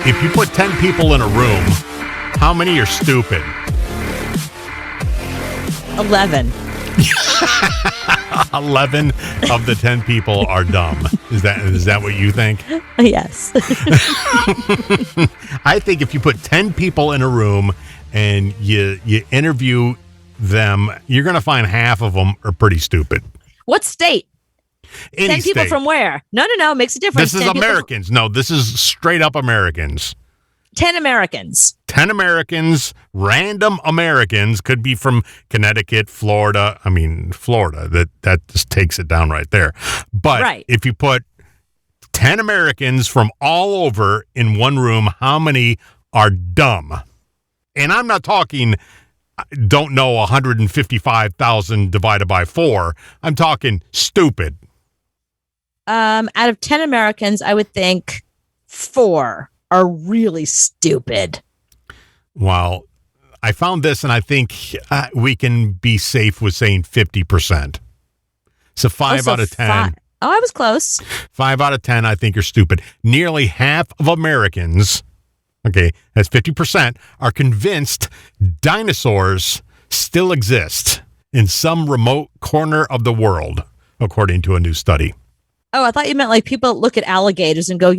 If you put 10 people in a room, how many are stupid? 11. 11 of the 10 people are dumb. Is that what you think? Yes. I think if you put 10 people in a room and you interview them, you're going to find half of them are pretty stupid. What state? Any 10 people state. from where? No. Makes a difference. This is Americans. No, this is straight up Americans. 10 Americans. 10 Americans, random Americans, could be from Connecticut, Florida. I mean, Florida, that just takes it down right there. But If you put 10 Americans from all over in one room, how many are dumb? And I'm not talking, don't know 155,000 divided by 4. I'm talking stupid. Out of 10 Americans, I would think 4 are really stupid. Well, I found this, and I think we can be safe with saying 50%. So 5 out of 10. Oh, I was close. 5 out of 10, I think, are stupid. Nearly half of Americans, okay, that's 50%, are convinced dinosaurs still exist in some remote corner of the world, according to a new study. Oh, I thought you meant like people look at alligators and go,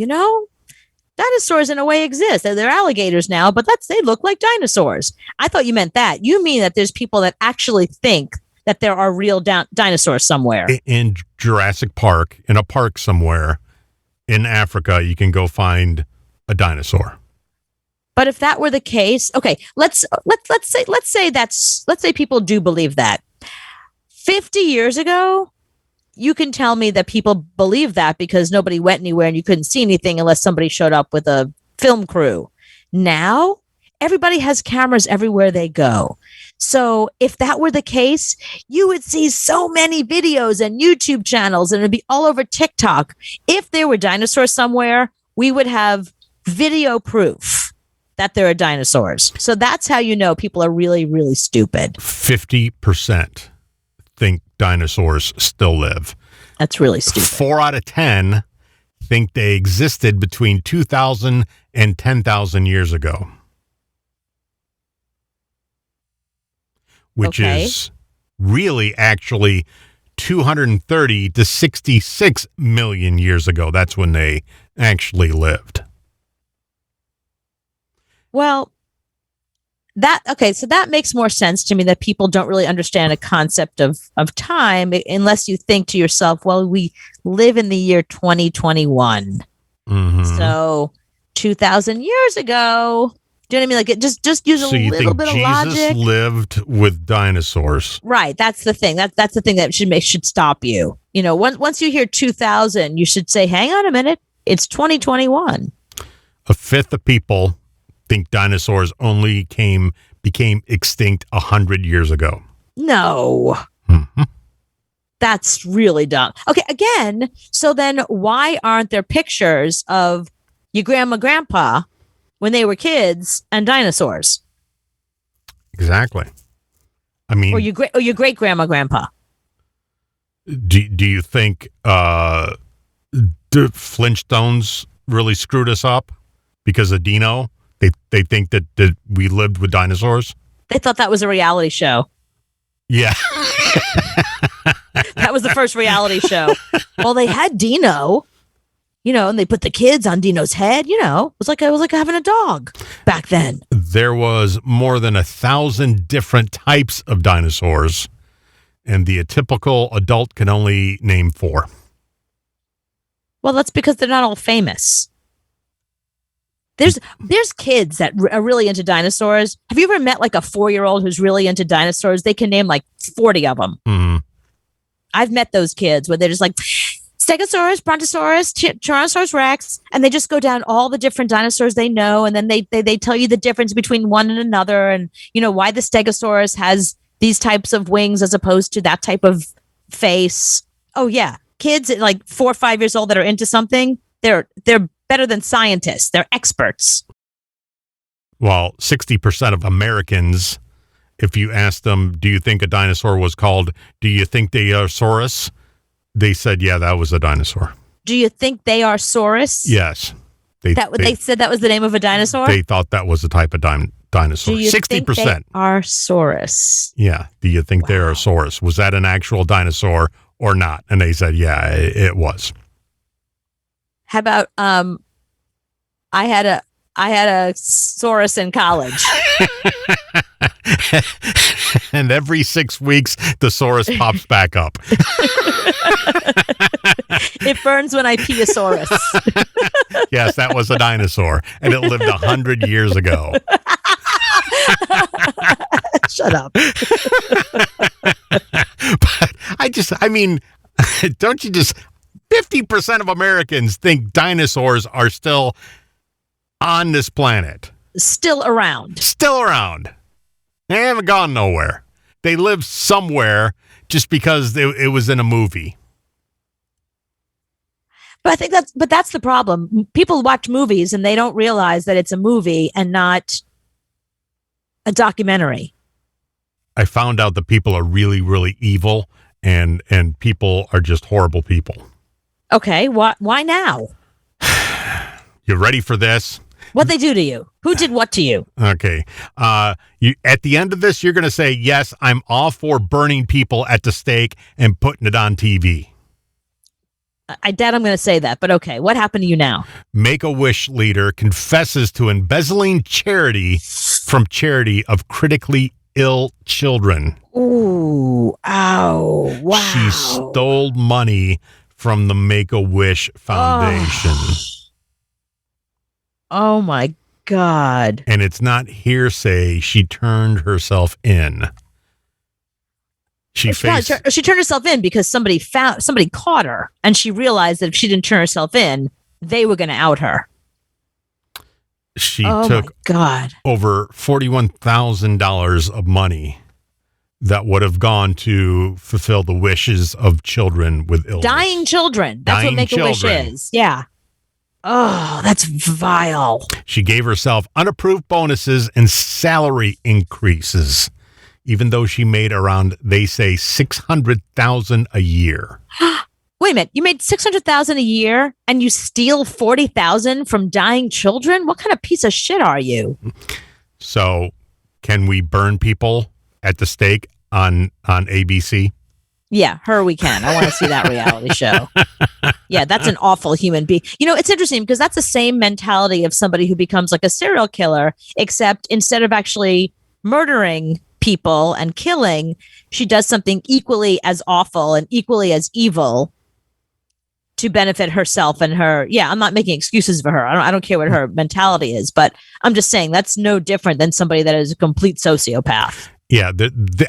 dinosaurs in a way exist. They're alligators now, but they look like dinosaurs. I thought you meant that. You mean that there's people that actually think that there are real dinosaurs somewhere. In Jurassic Park, in a park somewhere in Africa, you can go find a dinosaur. But if that were the case, okay, let's say people do believe that. 50 years ago, you can tell me that people believe that because nobody went anywhere and you couldn't see anything unless somebody showed up with a film crew. Now, everybody has cameras everywhere they go. So if that were the case, you would see so many videos and YouTube channels, and it'd be all over TikTok. If there were dinosaurs somewhere, we would have video proof that there are dinosaurs. So that's how you know people are really, really stupid. 50% think dinosaurs still live. That's really stupid. 4 out of 10 think they existed between 2,000 and 10,000 years ago. Which is really actually 230 to 66 million years ago. That's when they actually lived. Well, so that makes more sense to me, that people don't really understand a concept of time unless you think to yourself, well, we live in the year 2021. Mm-hmm. So 2,000 years ago, do you know what I mean? Like, just use a little bit of logic. Jesus lived with dinosaurs. Right. That's the thing. That's the thing that should stop you. Once you hear 2000, you should say, hang on a minute. It's 2021. A fifth of people think dinosaurs only became extinct 100 years ago. No. Mm-hmm. That's really dumb. Okay, again, so then why aren't there pictures of your grandma, grandpa when they were kids and dinosaurs? Exactly. I mean, or your great grandma, grandpa. Do you think the Flintstones really screwed us up because of Dino? They think that we lived with dinosaurs? They thought that was a reality show. Yeah. That was the first reality show. Well, they had Dino, and they put the kids on Dino's head, it was like having a dog back then. There was more than 1,000 different types of dinosaurs, and the typical adult can only name 4. Well, that's because they're not all famous. There's kids that are really into dinosaurs. Have you ever met like a 4-year-old who's really into dinosaurs? They can name like 40 of them. Mm-hmm. I've met those kids where they're just like Stegosaurus, Brontosaurus, Tyrannosaurus Rex, and they just go down all the different dinosaurs they know, and then they tell you the difference between one and another, and why the Stegosaurus has these types of wings as opposed to that type of face. Oh yeah, kids at like 4 or 5 years old that are into something, they're better than scientists. They're experts. Well, 60% of Americans, if you ask them, do you think a dinosaur was called, do you think Dinosaurus? They said, yeah, that was a dinosaur. Do you think they are Saurus? Yes. They said that was the name of a dinosaur? They thought that was a type of dinosaur. 60%. Think they are Saurus? Yeah. Do you think they are Saurus? Was that an actual dinosaur or not? And they said, yeah, it was. How about I had a Saurus in college. And every 6 weeks, the Saurus pops back up. It burns when I pee a Saurus. Yes, that was a dinosaur, and it lived 100 years ago. Shut up. But don't you just... 50% of Americans think dinosaurs are still on this planet. Still around. They haven't gone nowhere. They live somewhere just because it was in a movie. But I think that's the problem. People watch movies and they don't realize that it's a movie and not a documentary. I found out that people are really, really evil, and people are just horrible people. Okay, why now? You ready for this? What they do to you? Who did what to you? Okay. At the end of this, you're going to say, yes, I'm all for burning people at the stake and putting it on TV. I doubt I'm going to say that, but okay. What happened to you now? Make-A-Wish leader confesses to embezzling charity of critically ill children. Ooh, ow, wow. She stole money from the Make-A-Wish Foundation. Oh my God. And it's not hearsay. She turned herself in. She turned herself in because somebody caught her, and she realized that if she didn't turn herself in, they were going to out her. She took over $41,000 of money that would have gone to fulfill the wishes of children with illness. Dying children. That's what Make-A-Wish is. Yeah. Oh, that's vile. She gave herself unapproved bonuses and salary increases, even though she made around, they say, $600,000 a year. Wait a minute. You made $600,000 a year and you steal $40,000 from dying children? What kind of piece of shit are you? So, can we burn people at the stake on ABC? Yeah, we can. I want to see that reality show. Yeah, that's an awful human being. You know, it's interesting because that's the same mentality of somebody who becomes like a serial killer, except instead of actually murdering people and killing, she does something equally as awful and equally as evil to benefit herself and her. Yeah, I'm not making excuses for her. I don't care what her mentality is, but I'm just saying that's no different than somebody that is a complete sociopath. Yeah,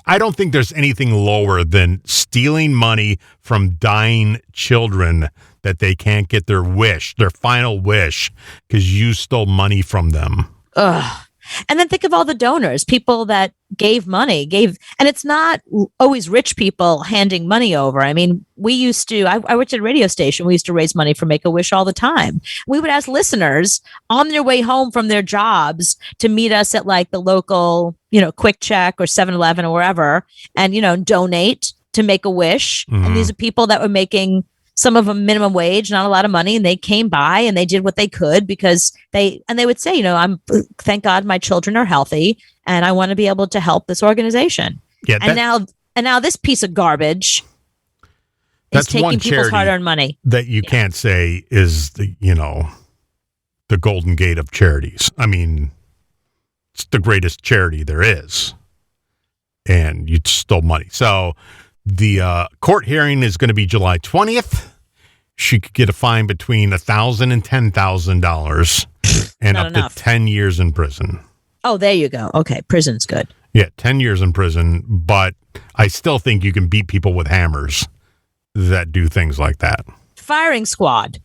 I don't think there's anything lower than stealing money from dying children that they can't get their final wish, because you stole money from them. Ugh. And then think of all the donors, people that gave money, and it's not always rich people handing money over. I mean, we used to, I worked at a radio station. We used to raise money for Make-A-Wish all the time. We would ask listeners on their way home from their jobs to meet us at like the local, Quick Check or 7-Eleven or wherever, and, donate to Make-A-Wish. Mm-hmm. And these are people that were making, some of them minimum wage, not a lot of money. And they came by and they did what they could because they would say, thank God my children are healthy and I want to be able to help this organization. Yeah. And now this piece of garbage is taking people's hard-earned money. That you can't say is the Golden Gate of charities. I mean, it's the greatest charity there is. And you stole money. So the court hearing is going to be July 20th. She could get a fine between $1,000 and $10,000 and up to 10 years in prison. Oh, there you go. Okay, prison's good. Yeah, 10 years in prison, but I still think you can beat people with hammers that do things like that. Firing squad.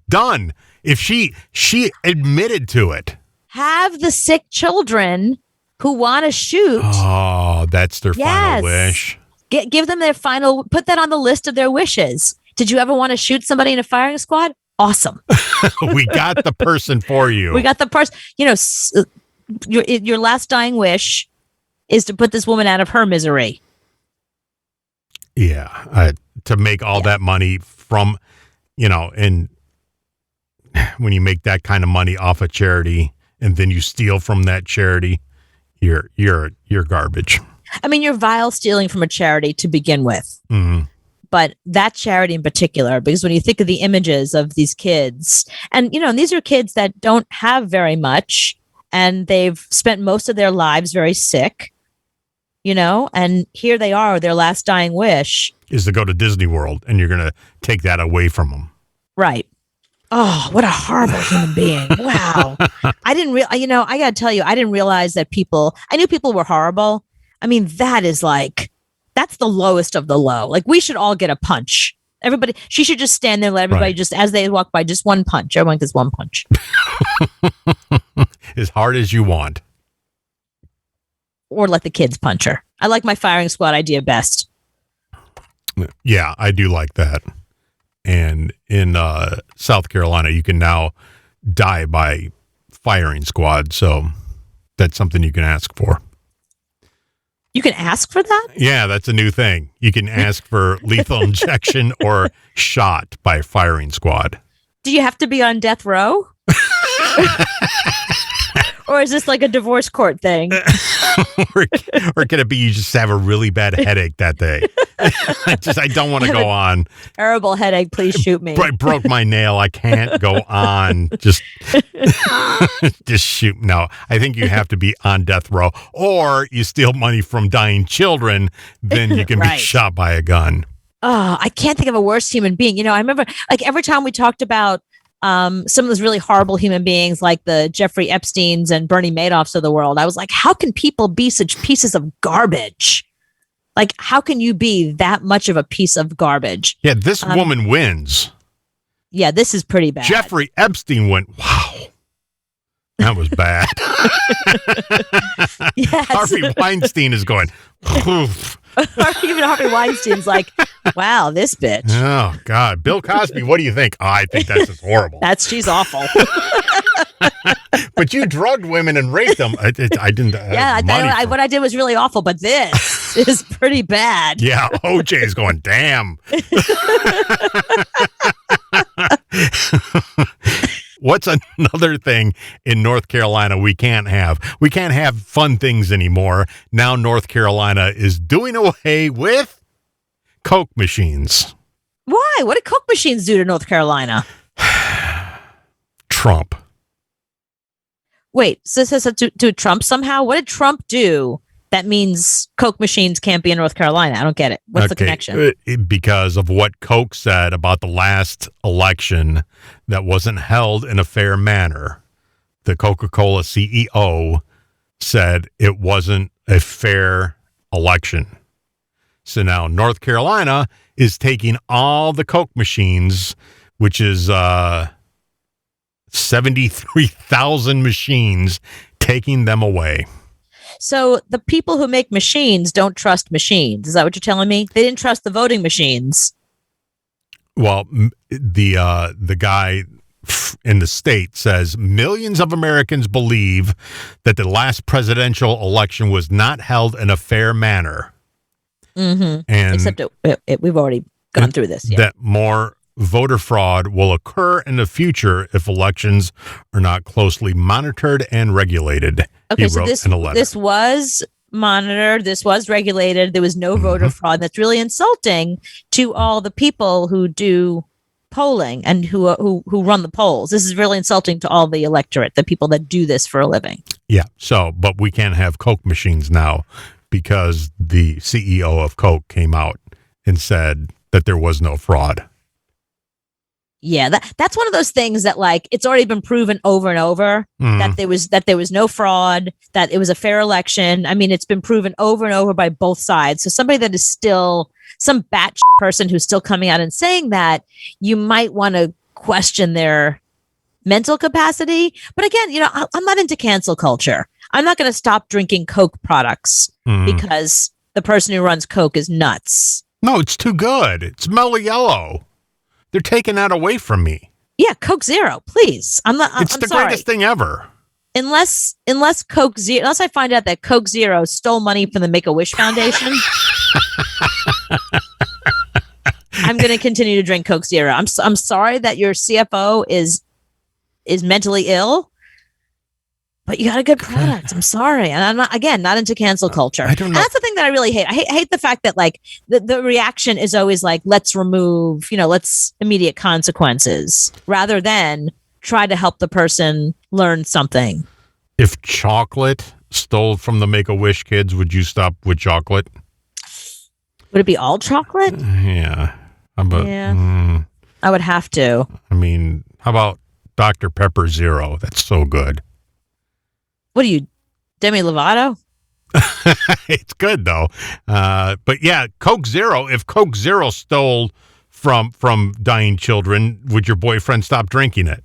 Done. If she admitted to it. Have the sick children who want to shoot. Oh, that's their final wish. Give them their final, put that on the list of their wishes. Did you ever want to shoot somebody in a firing squad? Awesome. We got the person for you. We got the person. Your last dying wish is to put this woman out of her misery. Yeah. To make all that money from, and when you make that kind of money off a charity and then you steal from that charity, you're garbage. I mean, you're vile stealing from a charity to begin with. Mm-hmm. But that charity in particular, because when you think of the images of these kids, and these are kids that don't have very much, and they've spent most of their lives very sick, and here they are, their last dying wish is to go to Disney World, and you're going to take that away from them. Right. Oh, what a horrible human being. Wow. I didn't I got to tell you, I didn't realize that I knew people were horrible. I mean, that's the lowest of the low. Like, we should all get a punch. Everybody, she should just stand there and let everybody just, as they walk by, just one punch. Everyone gets one punch. As hard as you want. Or let the kids punch her. I like my firing squad idea best. Yeah, I do like that. And in South Carolina, you can now die by firing squad. So that's something you can ask for. You can ask for that? Yeah, that's a new thing. You can ask for lethal injection or shot by firing squad. Do you have to be on death row? Or is this like a divorce court thing? or can it be you just have a really bad headache that day? I don't want to go on. Terrible headache. Please shoot me. I broke my nail. I can't go on. Just shoot. No, I think you have to be on death row, or you steal money from dying children. Then you can be shot by a gun. Oh, I can't think of a worse human being. I remember like every time we talked about some of those really horrible human beings like the Jeffrey Epsteins and Bernie Madoffs of the world, I was like, how can people be such pieces of garbage? Like, how can you be that much of a piece of garbage? Yeah, this woman wins. Yeah, this is pretty bad. Jeffrey Epstein went, wow. That was bad. Yes. Harvey Weinstein is going, oof. Even Harvey Weinstein's like, wow, this bitch. Oh, God. Bill Cosby, what do you think? Oh, I think that's just horrible. She's awful. But you drugged women and raped them. I didn't. Yeah, what I did was really awful, but this is pretty bad. Yeah, OJ's going, damn. What's another thing in North Carolina we can't have? We can't have fun things anymore. Now North Carolina is doing away with Coke machines. Why? What did Coke machines do to North Carolina? Trump. Wait, so this has to do Trump somehow? What did Trump do that means Coke machines can't be in North Carolina? I don't get it. What's the connection? Because of what Coke said about the last election that wasn't held in a fair manner. The Coca-Cola CEO said it wasn't a fair election. So now North Carolina is taking all the Coke machines, which is 73,000 machines, taking them away. So the people who make machines don't trust machines. Is that what you're telling me? They didn't trust the voting machines. Well, the guy in the state says millions of Americans believe that the last presidential election was not held in a fair manner. Mm-hmm. And except we've already gone through this. Yeah. That more voter fraud will occur in the future if elections are not closely monitored and regulated. Okay, so this was monitored. This was regulated. There was no voter fraud. That's really insulting to all the people who do polling and who run the polls. This is really insulting to all the electorate, the people that do this for a living. Yeah. So, but we can't have Coke machines now because the CEO of Coke came out and said that there was no fraud. Yeah, that's one of those things that, like, it's already been proven over and over that there was no fraud, that it was a fair election. I mean, it's been proven over and over by both sides. So somebody that is still some batch person who's still coming out and saying that, you might want to question their mental capacity. But again, I'm not into cancel culture. I'm not going to stop drinking Coke products because the person who runs Coke is nuts. No, it's too good. It's mellow yellow. They're taking that away from me. Yeah, Coke Zero, please. It's the greatest thing ever. Unless Coke Zero, unless I find out that Coke Zero stole money from the Make-A-Wish Foundation, I'm going to continue to drink Coke Zero. I'm sorry that your CFO is is mentally ill, but you got a good product. I'm sorry. And I'm not into cancel culture. I don't know. And that's the thing that I really hate. I hate the fact that like the reaction is always like, let's remove, let's immediate consequences rather than try to help the person learn something. If chocolate stole from the Make-A-Wish kids, would you stop with chocolate? Would it be all chocolate? Yeah. I would have to. I mean, how about Dr. Pepper Zero? That's so good. What are you, Demi Lovato? It's good, though. But yeah, Coke Zero, if Coke Zero stole from dying children, would your boyfriend stop drinking it?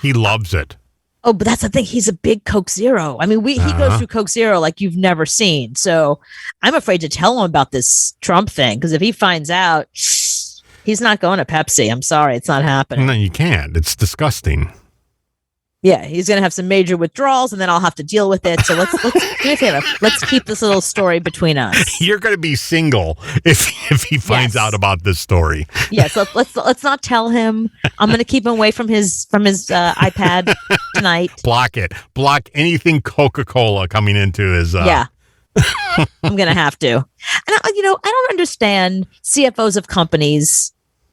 He loves it. Oh, but that's the thing. He's a big Coke Zero. I mean, he goes through Coke Zero like you've never seen. So I'm afraid to tell him about this Trump thing, because if he finds out, he's not going to Pepsi. I'm sorry. It's not happening. No, you can't. It's disgusting. Yeah, he's going to have some major withdrawals, and then I'll have to deal with it. So let's do me a favor. Let's keep this little story between us. You're going to be single if he finds out about this story. Yes, let's not tell him. I'm going to keep him away from his iPad tonight. Block it. Block anything Coca-Cola coming into his. Yeah, I'm going to have to. And I don't understand CFOs of companies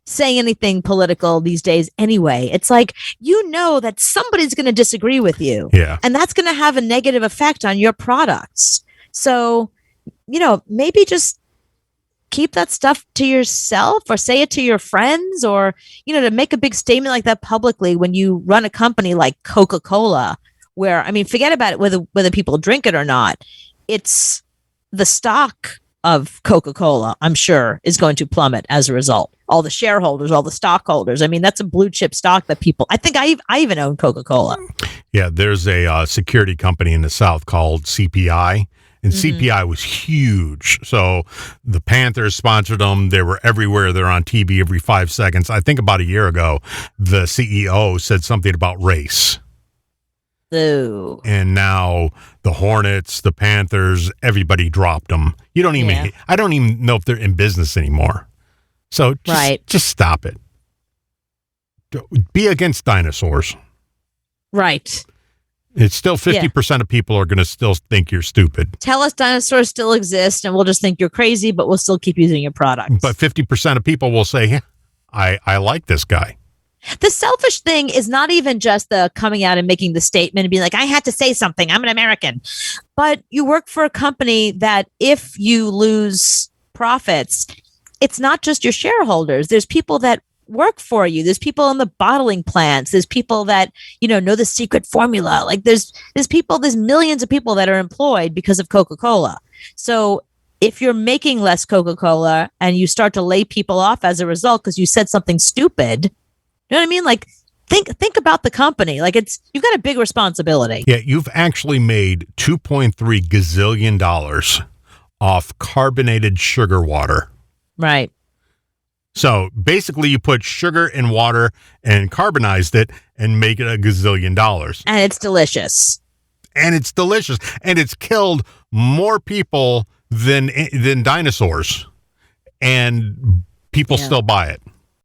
saying anything political these days anyway. It's like, that somebody's going to disagree with you. Yeah. And that's going to have a negative effect on your products. So, maybe just keep that stuff to yourself, or say it to your friends, or, to make a big statement like that publicly when you run a company like Coca-Cola, where, I mean, forget about it, whether people drink it or not. It's the stock of Coca-Cola, I'm sure, is going to plummet as a result. All the shareholders, all the stockholders. I mean, that's a blue chip stock that people, I think I even own Coca-Cola. Yeah, there's a security company in the South called CPI, and CPI was huge. So the Panthers sponsored them. They were everywhere. They're on TV every 5 seconds. I think about a year ago, the CEO said something about race. Ooh. And now the Hornets, the Panthers, everybody dropped them. I don't even know if they're in business anymore. So just stop it. Be against dinosaurs. Right. It's still 50% of people are going to still think you're stupid. Tell us dinosaurs still exist and we'll just think you're crazy, but we'll still keep using your product. But 50% of people will say, yeah, I like this guy. The selfish thing is not even just the coming out and making the statement and being like, I had to say something, I'm an American. But you work for a company that if you lose profits, it's not just your shareholders. There's people that work for you. There's people in the bottling plants. There's people that, know the secret formula. Like there's millions of people that are employed because of Coca-Cola. So if you're making less Coca-Cola and you start to lay people off as a result because you said something stupid, you know what I mean? Like think about the company. Like you've got a big responsibility. Yeah, you've actually made $2.3 gazillion off carbonated sugar water. Right. So basically you put sugar in water and carbonized it and make it $1 gazillion. And it's delicious. And it's killed more people than dinosaurs. And people still buy it.